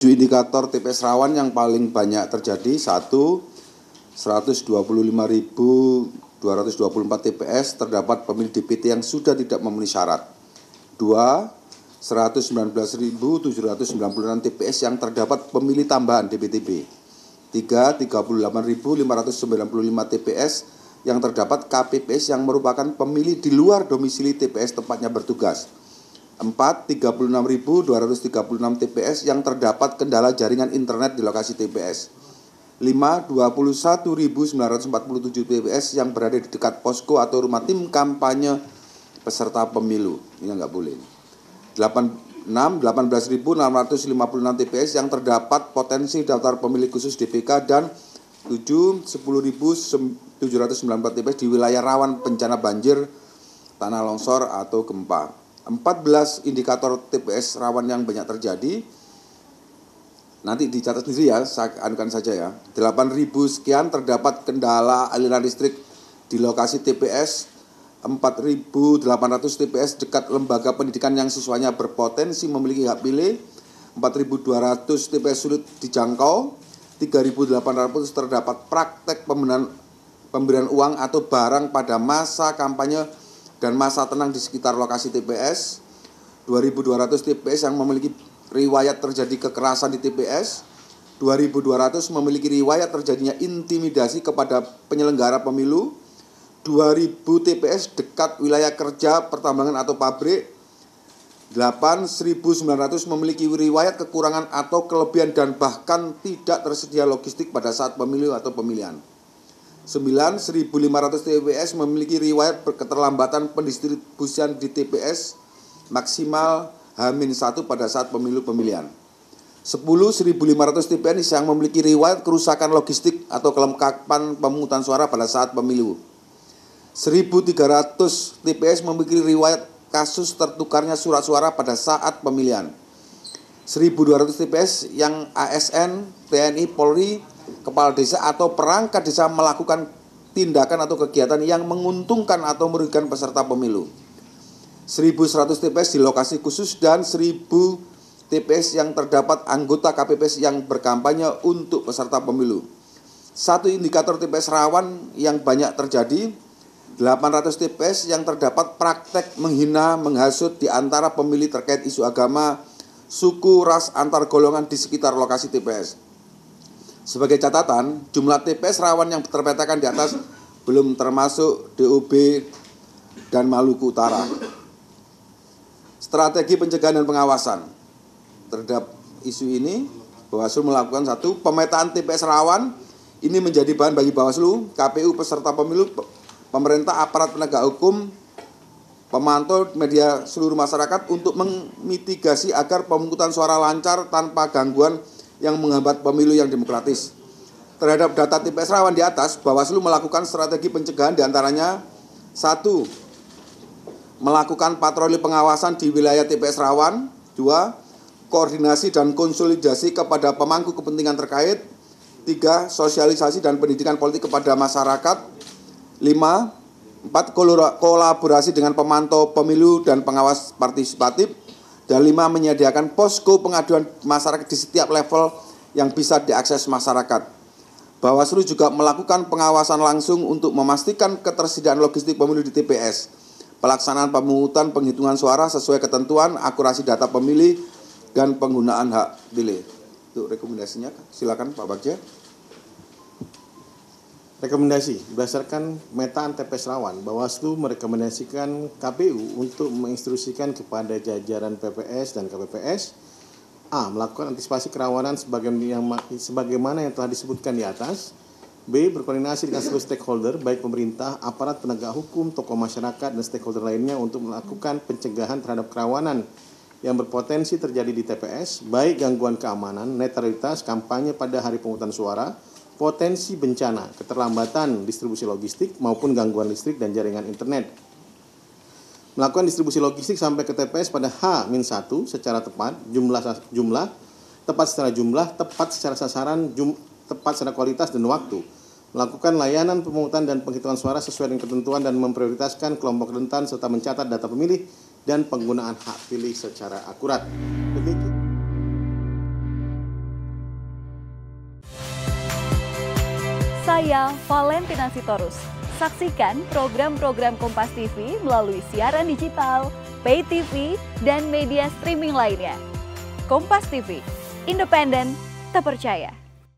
7 indikator TPS rawan yang paling banyak terjadi. 1. 125.224 TPS terdapat pemilih DPT yang sudah tidak memenuhi syarat. 2. 119.796 TPS yang terdapat pemilih tambahan DPTB. 3. 38.595 TPS yang terdapat KPPS yang merupakan pemilih di luar domisili TPS tempatnya bertugas. 4. 36.236 TPS yang terdapat kendala jaringan internet di lokasi TPS. 5. 21.947 TPS yang berada di dekat posko atau rumah tim kampanye peserta pemilu. Ini nggak boleh. 18.656 TPS yang terdapat potensi daftar pemilih khusus DPK dan 10.794 TPS di wilayah rawan bencana banjir, tanah longsor atau gempa. 14 indikator TPS rawan yang banyak terjadi. Nanti dicatat sendiri ya, saya anukan saja ya. 8.000 sekian terdapat kendala aliran listrik di lokasi TPS. 4.800 TPS dekat lembaga pendidikan yang siswanya berpotensi memiliki hak pilih. 4.200 TPS sulit dijangkau. 3.800 terdapat praktek pemberian uang atau barang pada masa kampanye dan masa tenang di sekitar lokasi TPS. 2.200 TPS yang memiliki riwayat terjadi kekerasan di TPS. 2.200 memiliki riwayat terjadinya intimidasi kepada penyelenggara pemilu. 2.000 TPS dekat wilayah kerja, pertambangan atau pabrik. 1.900 memiliki riwayat kekurangan atau kelebihan dan bahkan tidak tersedia logistik pada saat pemilu atau pemilihan. 9.500 TPS memiliki riwayat keterlambatan pendistribusian di TPS maksimal H-1 pada saat pemilu pemilihan. 1.500 TPS yang memiliki riwayat kerusakan logistik atau kelengkapan pemungutan suara pada saat pemilu. 1.300 TPS memiliki riwayat kasus tertukarnya surat suara pada saat pemilihan. 1.200 TPS yang ASN, TNI, Polri, kepala desa atau perangkat desa melakukan tindakan atau kegiatan yang menguntungkan atau merugikan peserta pemilu. 1.100 TPS di lokasi khusus dan 1.000 TPS yang terdapat anggota KPPS yang berkampanye untuk peserta pemilu. 1 indikator TPS rawan yang banyak terjadi. 800 TPS yang terdapat praktek menghina, menghasut di antara pemilih terkait isu agama, suku, ras, antar golongan di sekitar lokasi TPS. Sebagai catatan, jumlah TPS rawan yang terpetakan di atas belum termasuk DOB dan Maluku Utara. Strategi pencegahan dan pengawasan terhadap isu ini, Bawaslu melakukan 1. Pemetaan TPS rawan. Ini menjadi bahan bagi Bawaslu, KPU, peserta pemilu, pemerintah, aparat penegak hukum, pemantau, media, seluruh masyarakat untuk memitigasi agar pemungutan suara lancar tanpa gangguan yang menghambat pemilu yang demokratis. Terhadap data TPS rawan di atas, Bawaslu melakukan strategi pencegahan diantaranya 1. Melakukan patroli pengawasan di wilayah TPS rawan. 2. Koordinasi dan konsolidasi kepada pemangku kepentingan terkait. 3. Sosialisasi dan pendidikan politik kepada masyarakat. 5. 4. Kolaborasi dengan pemantau pemilu dan pengawas partisipatif. Dan 5. Menyediakan posko pengaduan masyarakat di setiap level yang bisa diakses masyarakat. Bawaslu juga melakukan pengawasan langsung untuk memastikan ketersediaan logistik pemilu di TPS, pelaksanaan pemungutan penghitungan suara sesuai ketentuan, akurasi data pemilih, dan penggunaan hak pilih. Itu rekomendasinya, silakan Pak Bagja. Rekomendasi, berdasarkan pemetaan TPS rawan, Bawaslu merekomendasikan KPU untuk menginstruksikan kepada jajaran PPS dan KPPS A. Melakukan antisipasi kerawanan sebagaimana yang telah disebutkan di atas. B. Berkoordinasi dengan seluruh stakeholder, baik pemerintah, aparat penegak hukum, tokoh masyarakat, dan stakeholder lainnya untuk melakukan pencegahan terhadap kerawanan yang berpotensi terjadi di TPS, baik gangguan keamanan, netralitas, kampanye pada hari pemungutan suara, potensi bencana, keterlambatan distribusi logistik maupun gangguan listrik dan jaringan internet. Melakukan distribusi logistik sampai ke TPS pada H-1 secara tepat, jumlah, tepat secara jumlah, tepat secara sasaran, tepat secara kualitas dan waktu. Melakukan layanan pemungutan dan penghitungan suara sesuai dengan ketentuan dan memprioritaskan kelompok rentan serta mencatat data pemilih dan penggunaan hak pilih secara akurat. Demikian. Saya Valentina Sitorus. Saksikan program-program Kompas TV melalui siaran digital, pay TV, dan media streaming lainnya. Kompas TV, independen, terpercaya.